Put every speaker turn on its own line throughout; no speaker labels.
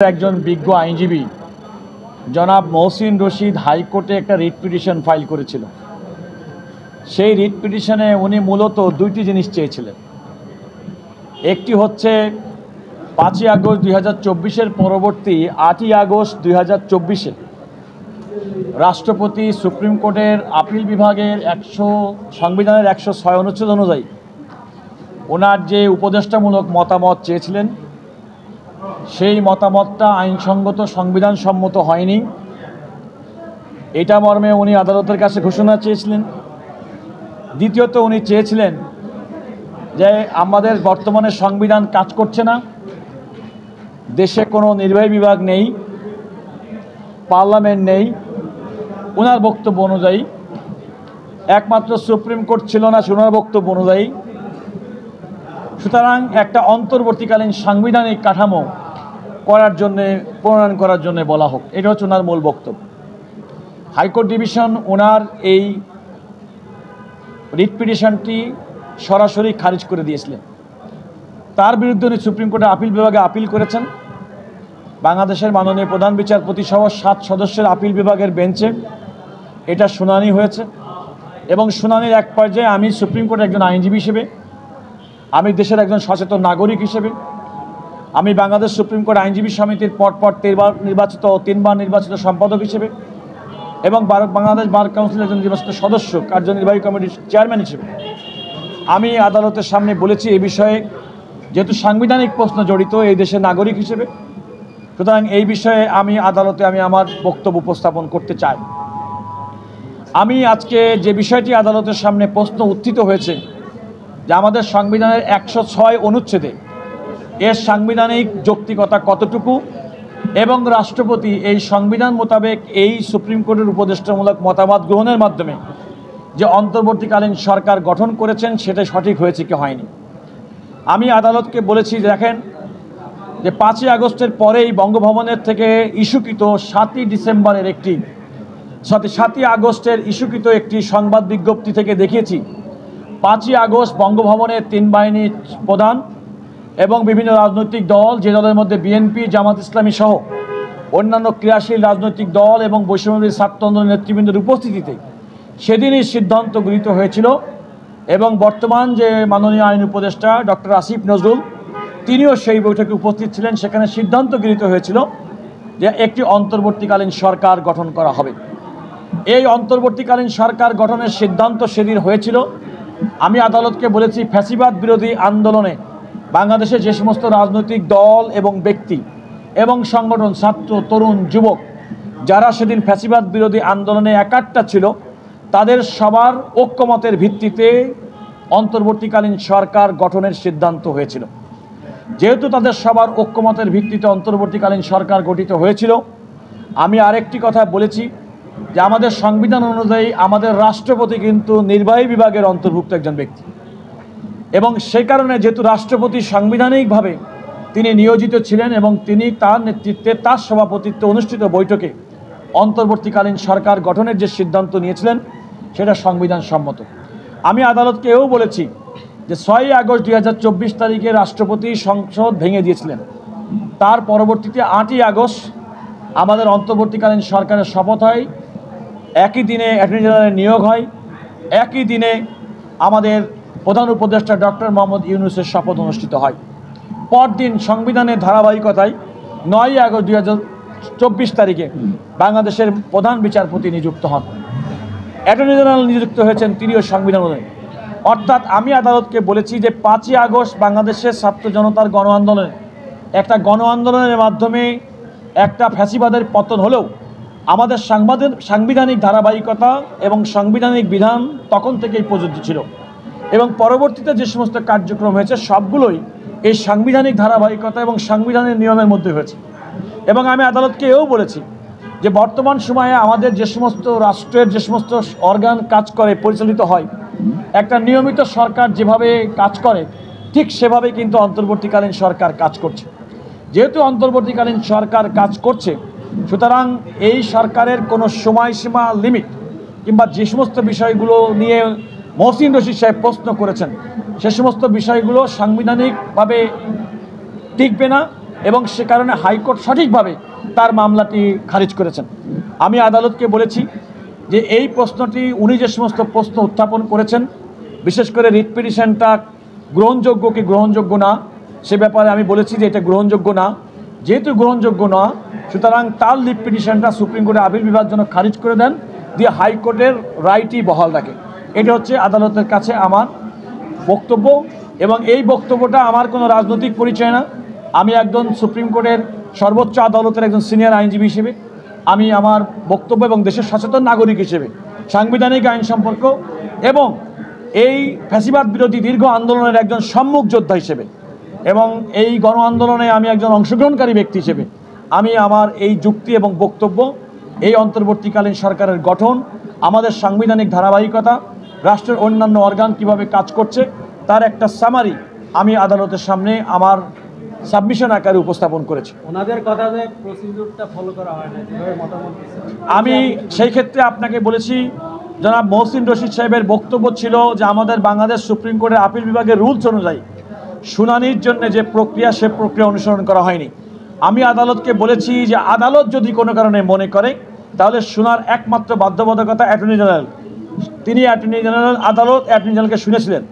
একজন বিজ্ঞ আইনজীবী জনাব মহসিন রশিদ হাইকোর্টে একটা রিট পিটিশন ফাইল করেছিল। সেই রিট পিটিশনে উনি মূলত দুইটি জিনিস চেয়েছিলেন। একটি হচ্ছে 5ই আগস্ট 2024-এর পরবর্তী 8ই আগস্ট 2024-এ রাষ্ট্রপতি সুপ্রিম কোর্টের আপিল বিভাগের সংবিধানের 106 অনুচ্ছেদ অনুযায়ী ওনার যে উপদেষ্টামূলক মতামত চেয়েছিলেন সেই মতামতটা আইনসঙ্গত সংবিধানসম্মত হয়নি, এটা মর্মে উনি আদালতের কাছে ঘোষণা চেয়েছিলেন। দ্বিতীয়ত উনি চেয়েছিলেন যে আমাদের বর্তমানে সংবিধান কাজ করছে না, দেশে কোনো নির্বাহী বিভাগ নেই, পার্লামেন্ট নেই। ওনার বক্তব্য অনুযায়ী একমাত্র সুপ্রিম কোর্ট ছিল না ওনার বক্তব্য অনুযায়ী। সুতরাং একটা অন্তর্বর্তীকালীন সাংবিধানিক কাঠামো করার জন্যে প্রণয়ন করার জন্য বলা হোক, এটা হচ্ছে ওনার মূল বক্তব্য। হাইকোর্ট ডিভিশন ওনার এই রিট পিটিশনটি সরাসরি খারিজ করে দিয়েছিলেন। তার বিরুদ্ধে উনি সুপ্রিম কোর্টের আপিল বিভাগে আপিল করেছেন। বাংলাদেশের মাননীয় প্রধান বিচারপতি সহ 7 সদস্যের আপিল বিভাগের বেঞ্চে এটা শুনানি হয়েছে এবং শুনানির এক পর্যায়ে আমি সুপ্রিম কোর্টের একজন আইনজীবী হিসেবে, আমি দেশের একজন সচেতন নাগরিক হিসেবে, আমি বাংলাদেশ সুপ্রিম কোর্ট আইনজীবী সমিতির পরপর 3বার নির্বাচিত সম্পাদক হিসেবে এবং বাংলাদেশ বার কাউন্সিলের একজন নির্বাচিত সদস্য, কার্যনির্বাহী কমিটির চেয়ারম্যান হিসেবে আমি আদালতের সামনে বলেছি এই বিষয়ে, যেহেতু সাংবিধানিক প্রশ্ন জড়িত এই দেশের নাগরিক হিসেবে, সুতরাং এই বিষয়ে আমি আদালতে আমার বক্তব্য উপস্থাপন করতে চাই। আমি আজকে যে বিষয়টি আদালতের সামনে প্রশ্ন উত্থিত হয়েছে যে আমাদের সংবিধানের 106 অনুচ্ছেদে এর সাংবিধানিক যৌক্তিকতা কতটুকু এবং রাষ্ট্রপতি এই সংবিধান মোতাবেক এই সুপ্রিম কোর্টের উপদেষ্টামূলক মতামত গ্রহণের মাধ্যমে যে অন্তর্বর্তীকালীন সরকার গঠন করেছেন সেটা সঠিক হয়েছে কি হয়নি। আমি আদালতকে বলেছি, দেখেন যে 5ই আগস্টের পরেই বঙ্গভবনের থেকে ইস্যুকৃত 7ই আগস্টের ইস্যুকৃত একটি সংবাদ বিজ্ঞপ্তি থেকে দেখিয়েছি 5ই আগস্ট বঙ্গভবনের 3 বাহিনীর প্রধান এবং বিভিন্ন রাজনৈতিক দল, যে দলের মধ্যে বিএনপি, জামাত ইসলামী সহ অন্যান্য ক্রিয়াশীল রাজনৈতিক দল এবং বৈষম্যবিরোধী ছাত্র আন্দোলনের নেতৃবৃন্দের উপস্থিতিতে সেদিনই সিদ্ধান্ত গৃহীত হয়েছিল এবং বর্তমান যে মাননীয় আইন উপদেষ্টা ডক্টর আসিফ নজরুল তিনিও সেই বৈঠকে উপস্থিত ছিলেন। সেখানে সিদ্ধান্ত গৃহীত হয়েছিল যে একটি অন্তর্বর্তীকালীন সরকার গঠন করা হবে। এই অন্তর্বর্তীকালীন সরকার গঠনের সিদ্ধান্ত সেদিন হয়েছিল। আমি আদালতকে বলেছি, ফ্যাসিবাদ বিরোধী আন্দোলনে বাংলাদেশে যে সমস্ত রাজনৈতিক দল এবং ব্যক্তি এবং সংগঠন, ছাত্র, তরুণ, যুবক যারা সেদিন ফ্যাসিবাদ বিরোধী আন্দোলনে একাট্টা ছিল, তাদের সবার ঐক্যমতের ভিত্তিতে অন্তর্বর্তীকালীন সরকার গঠনের সিদ্ধান্ত হয়েছিল। যেহেতু তাদের সবার ঐক্যমতের ভিত্তিতে অন্তর্বর্তীকালীন সরকার গঠিত হয়েছিল, আমি আরেকটি কথা বলেছি যে আমাদের সংবিধান অনুযায়ী আমাদের রাষ্ট্রপতি কিন্তু নির্বাহী বিভাগের অন্তর্ভুক্ত একজন ব্যক্তি এবং সেই কারণে যেহেতু রাষ্ট্রপতি সাংবিধানিকভাবে তিনি নিয়োজিত ছিলেন এবং তিনি তার নেতৃত্বে, তার সভাপতিত্বে অনুষ্ঠিত বৈঠকে অন্তর্বর্তীকালীন সরকার গঠনের যে সিদ্ধান্ত নিয়েছিলেন সেটা সংবিধান সম্মত। আমি আদালতকে এও বলেছি যে 6ই আগস্ট 2024 তারিখে রাষ্ট্রপতি সংসদ ভেঙে দিয়েছিলেন। তার পরবর্তীতে 8ই আগস্ট আমাদের অন্তর্বর্তীকালীন সরকারের শপথ হয়, একই দিনে অ্যাটর্নি জেনারেলের নিয়োগ হয়, একই দিনে আমাদের প্রধান উপদেষ্টা ডক্টর মোহাম্মদ ইউনূসের শপথ অনুষ্ঠিত হয়। পরদিন সংবিধানের ধারাবাহিকতায় 9ই আগস্ট 2024 তারিখে বাংলাদেশের প্রধান বিচারপতি নিযুক্ত হন। অ্যাটর্নি জেনারেল নিযুক্ত হয়েছেন তিনিও সংবিধান অনুযায়ী। অর্থাৎ আমি আদালতকে বলেছি যে 5ই আগস্ট বাংলাদেশের ছাত্র জনতার গণ আন্দোলনের মাধ্যমে একটা ফ্যাসিবাদের পতন হলেও আমাদের সাংবিধানিক ধারাবাহিকতা এবং সাংবিধানিক বিধান তখন থেকেই প্রযোজ্য ছিল এবং পরবর্তীতে যে সমস্ত কার্যক্রম হয়েছে সবগুলোই এই সাংবিধানিক ধারাবাহিকতা এবং সাংবিধানিক নিয়মের মধ্যে হয়েছে। এবং আমি আদালতকে এও বলেছি যে বর্তমান সময়ে আমাদের যে সমস্ত রাষ্ট্রের যে সমস্ত অর্গান কাজ করে, পরিচালিত হয়, একটা নিয়মিত সরকার যেভাবে কাজ করে ঠিক সেভাবে কিন্তু অন্তর্বর্তীকালীন সরকার কাজ করছে। যেহেতু অন্তর্বর্তীকালীন সরকার কাজ করছে, সুতরাং এই সরকারের কোনো সময়সীমা, লিমিট কিংবা যে সমস্ত বিষয়গুলো নিয়ে মহসিন রশিদ সাহেব প্রশ্ন করেছেন সে সমস্ত বিষয়গুলো সাংবিধানিকভাবে টিকবে না এবং সে কারণে হাইকোর্ট সঠিকভাবে তার মামলাটি খারিজ করেছেন। আমি আদালতকে বলেছি যে এই প্রশ্নটি উনি যে সমস্ত প্রশ্ন উত্থাপন করেছেন, বিশেষ করে রিট পিটিশনটা গ্রহণযোগ্য কি গ্রহণযোগ্য না, সে ব্যাপারে আমি বলেছি যে এটা গ্রহণযোগ্য না। যেহেতু গ্রহণযোগ্য না, সুতরাং তার রিট পিটিশনটা সুপ্রিম কোর্টের আপিল বিভাগ যেন খারিজ করে দেন, দিয়ে হাইকোর্টের রায়টি বহাল রাখে। এটা হচ্ছে আদালতের কাছে আমার বক্তব্য, এবং এই বক্তব্যটা আমার কোনো রাজনৈতিক পরিচয় না। আমি একজন সুপ্রিম কোর্টের সর্বোচ্চ আদালতের একজন সিনিয়র আইনজীবী হিসেবে আমি আমার বক্তব্য এবং দেশের সচেতন নাগরিক হিসেবে, সাংবিধানিক আইন সম্পর্ক এবং এই ফ্যাসিবাদ বিরোধী দীর্ঘ আন্দোলনের একজন সম্মুখ যোদ্ধা হিসেবে এবং এই গণ আন্দোলনে আমি একজন অংশগ্রহণকারী ব্যক্তি হিসেবে আমি আমার এই যুক্তি এবং বক্তব্য, এই অন্তর্বর্তীকালীন সরকারের গঠন, আমাদের সাংবিধানিক ধারাবাহিকতা, রাষ্ট্রের অন্যান্য অর্গান কিভাবে কাজ করছে, তার একটা সামারি আমি আদালতের সামনে আমার সাবমিশন আকারে উপস্থাপন করেছি।
ওনাদের কথা যে প্রসিডিউরটা ফলো করা হয় না, যেভাবে মতামত
আমি সেই ক্ষেত্রে আপনাকে বলেছি, জনাব মহসিন রশিদ সাহেবের বক্তব্য ছিল যে আমাদের বাংলাদেশ সুপ্রিম কোর্টের আপিল বিভাগের রুলস অনুযায়ী শুনানির জন্য যে প্রক্রিয়া, সে প্রক্রিয়া অনুসরণ করা হয়নি। আমি আদালতকে বলেছি যে আদালত যদি কোনো কারণে মনে করে তাহলে শোনার একমাত্র বাধ্যবাধকতা অ্যাটর্নি জেনারেল। তিনি অ্যাটর্নি জেনারেল, আদালত অ্যাটর্নি জেনারেলকে শুনেছিলেন।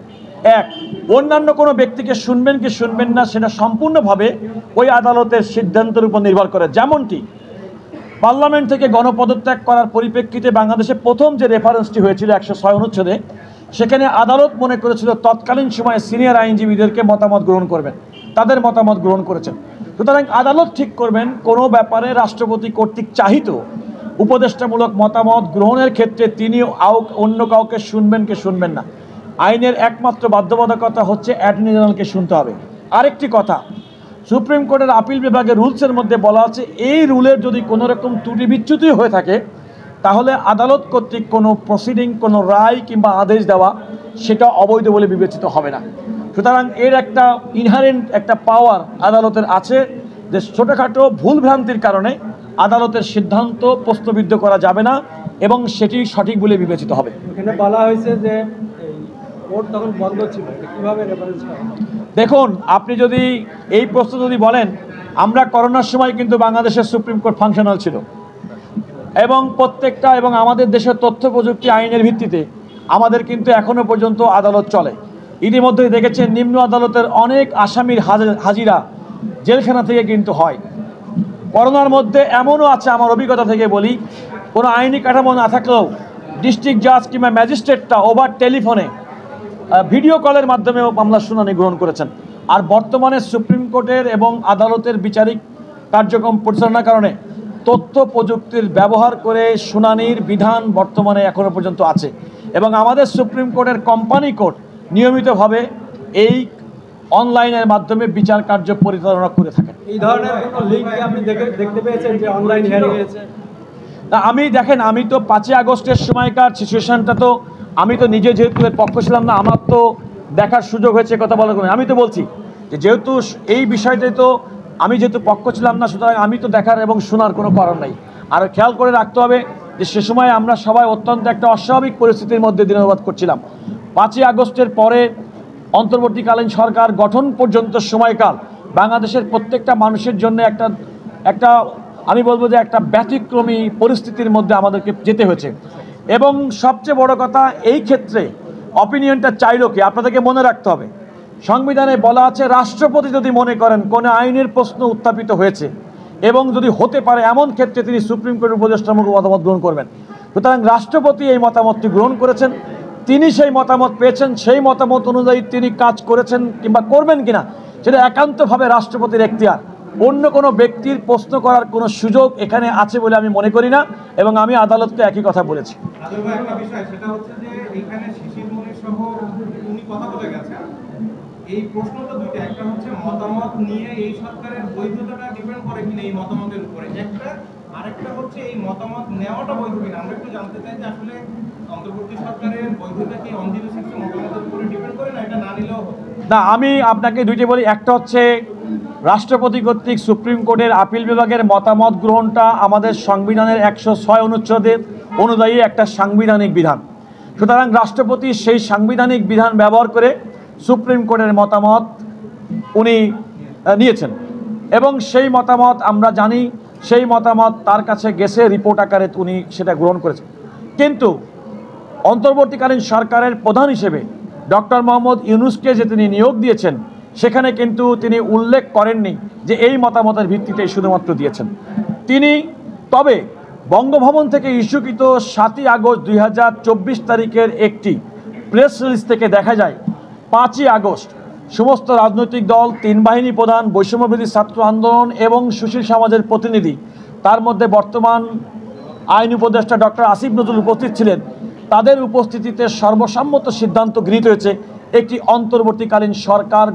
এক, অন্যান্য কোনো ব্যক্তিকে শুনবেন কি শুনবেন না সেটা সম্পূর্ণভাবে ওই আদালতের সিদ্ধান্তের উপর নির্ভর করে। যেমনটি পার্লামেন্ট থেকে গণপদত্যাগ করার পরিপ্রেক্ষিতে বাংলাদেশে প্রথম যে রেফারেন্সটি হয়েছিল 106 অনুচ্ছেদে, সেখানে আদালত মনে করেছিল তৎকালীন সময়ে সিনিয়র আইনজীবীদেরকে মতামত গ্রহণ করবেন, তাদের মতামত গ্রহণ করেছেন। সুতরাং আদালত ঠিক করবেন কোনো ব্যাপারে রাষ্ট্রপতি কর্তৃক চাহিত উপদেষ্টামূলক মতামত গ্রহণের ক্ষেত্রে তিনি অন্য কাউকে শুনবেন কি শুনবেন না। আইনের একমাত্র বাধ্যবাধকতা হচ্ছে অ্যাটর্নি জেনারেলকে শুনতে হবে। আরেকটি কথা, সুপ্রিম কোর্টের আপিল বিভাগের রুলসের মধ্যে বলা আছে এই রুলের যদি কোনো রকম ত্রুটি বিচ্যুতি হয়ে থাকে তাহলে আদালত কর্তৃক কোনো প্রসিডিং, কোনো রায় কিংবা আদেশ দেওয়া সেটা অবৈধ বলে বিবেচিত হবে না। সুতরাং এর একটা ইনহারেন্ট একটা পাওয়ার আদালতের আছে যে ছোটোখাটো ভুলভ্রান্তির কারণে আদালতের সিদ্ধান্ত প্রশ্নবিদ্ধ করা যাবে না এবং সেটি সঠিক বলে বিবেচিত হবে।
এখানে বলা হয়েছে যে কোর্ট তখন বন্ধ ছিল, কিভাবে রেফারেন্স করা?
দেখুন, আপনি যদি এই প্রশ্ন যদি বলেন, আমরা করোনার সময় কিন্তু বাংলাদেশের সুপ্রিম কোর্ট ফাংশনাল ছিল এবং প্রত্যেকটা এবং আমাদের দেশের তথ্য প্রযুক্তি আইনের ভিত্তিতে আমাদের কিন্তু এখনও পর্যন্ত আদালত চলে। ইতিমধ্যেই দেখেছেন নিম্ন আদালতের অনেক আসামির হাজিরা জেলখানা থেকে কিন্তু হয়। করোনার মধ্যে এমনও আছে, আমার অভিজ্ঞতা থেকে বলি, কোনো আইনি কাঠামো না থাকলেও ডিস্ট্রিক্ট জাজ কিংবা ম্যাজিস্ট্রেটটা ওভার টেলিফোনে ভিডিও কলের মাধ্যমেও মামলার শুনানি গ্রহণ করেছেন। আর বর্তমানে সুপ্রিম কোর্টের এবং আদালতের বিচারিক কার্যক্রম পরিচালনার কারণে তথ্য প্রযুক্তির ব্যবহার করে শুনানির বিধান বর্তমানে এখনও পর্যন্ত আছে এবং আমাদের সুপ্রিম কোর্টের কোম্পানি কোর্ট নিয়মিতভাবে এই অনলাইনের মাধ্যমে বিচার কার্য পরিচালনা করে থাকেন।
এই ধরনের কোনো লিঙ্ক আপনি দেখতে পেয়েছেন যে অনলাইন হিয়ারিং হয়েছে?
তা আমি দেখেন, আমি তো 5ই আগস্টের সময়কার সিচুয়েশনটা তো আমি তো নিজে যেহেতু এর পক্ষ ছিলাম না, আমার তো দেখার সুযোগ হয়েছে কথা বলার কোনো। আমি তো বলছি যে যেহেতু এই বিষয়টাই তো আমি যেহেতু পক্ষ ছিলাম না, সুতরাং আমি তো দেখার এবং শোনার কোনো কারণ নাই। আর খেয়াল করে রাখতে হবে যে সে সময় আমরা সবাই অত্যন্ত একটা অস্বাভাবিক পরিস্থিতির মধ্যে দিনানুবাদ করছিলাম। 5ই আগস্টের পরে অন্তর্বর্তীকালীন সরকার গঠন পর্যন্ত সময়কাল বাংলাদেশের প্রত্যেকটা মানুষের জন্য একটা আমি বলবো যে একটা ব্যতিক্রমী পরিস্থিতির মধ্যে আমাদেরকে যেতে হয়েছে। এবং সবচেয়ে বড় কথা, এই ক্ষেত্রে অপিনিয়নটা চাইলো কি আপনাদেরকে মনে রাখতে হবে, সংবিধানে বলা আছে রাষ্ট্রপতি যদি মনে করেন কোনো আইনের প্রশ্ন উত্থাপিত হয়েছে এবং যদি হতে পারে এমন ক্ষেত্রে তিনি সুপ্রিম কোর্টের উপদেষ্টামূলক মতামত গ্রহণ করবেন। সুতরাং রাষ্ট্রপতি এই মতামতটি গ্রহণ করেছেন, তিনি সেই মতামত পেয়েছেন, সেই মতামত অনুযায়ী তিনি কাজ করেছেন কিংবা করবেন কিনা সেটা একান্তভাবে রাষ্ট্রপতির এখতিয়ার। অন্য কোনো ব্যক্তির প্রশ্ন করার কোনো সুযোগ এখানে আছে বলে আমি মনে করি না এবং আমি আদালতকে একই কথা বলেছি।
এই প্রশ্নটা দুইটা, একটা হচ্ছে মতামত নিয়ে এই সরকারের বৈধতাটা ডিপেন্ড করে কিনা এই মতামতের উপরে একটা, আরেকটা হচ্ছে এই মতামত নেওয়াটা বৈধ কিনা। আমরা একটু জানতে চাই যে আসলে অন্তর্বর্তী সরকারের বৈধতা কি অন 06 মতামতের উপরে ডিপেন্ড করে না, এটা না নিলেও
না। আমি আপনাকে দুইটি বলি, একটা হচ্ছে রাষ্ট্রপতি কর্তৃক সুপ্রিম কোর্টের আপিল বিভাগের মতামত গ্রহণটা আমাদের সংবিধানের 106 অনুচ্ছেদের অনুযায়ী একটা সাংবিধানিক বিধান। সুতরাং রাষ্ট্রপতি সেই সাংবিধানিক বিধান ব্যবহার করে সুপ্রিম কোর্টের মতামত উনি নিয়েছেন এবং সেই মতামত আমরা জানি, সেই মতামত তার কাছে গেছে, রিপোর্ট আকারে উনি সেটা গ্রহণ করেছেন। কিন্তু অন্তর্বর্তীকালীন সরকারের প্রধান হিসেবে ডক্টর মোহাম্মদ ইউনূসকে যে তিনি নিয়োগ দিয়েছেন, সেখানে কিন্তু তিনি উল্লেখ করেননি যে এই মতামতের ভিত্তিতে শুধুমাত্র দিয়েছেন তিনি। তবে বঙ্গভবন থেকে ইস্যুকৃত 7ই আগস্ট 2024 তারিখের একটি প্রেস রিলিজ থেকে দেখা যায় 5ই আগস্ট সমস্ত রাজনৈতিক দল, 3 বাহিনী প্রধান, বৈষম্যবিরোধী ছাত্র আন্দোলন এবং সুশীল সমাজের প্রতিনিধি, তার মধ্যে বর্তমান আইন উপদেষ্টা ডক্টর আসিফ নজরুল উপস্থিত ছিলেন। তাদের উপস্থিতিতে সর্বসম্মত সিদ্ধান্ত গৃহীত হয়েছে একটি অন্তর্বর্তীকালীন সরকার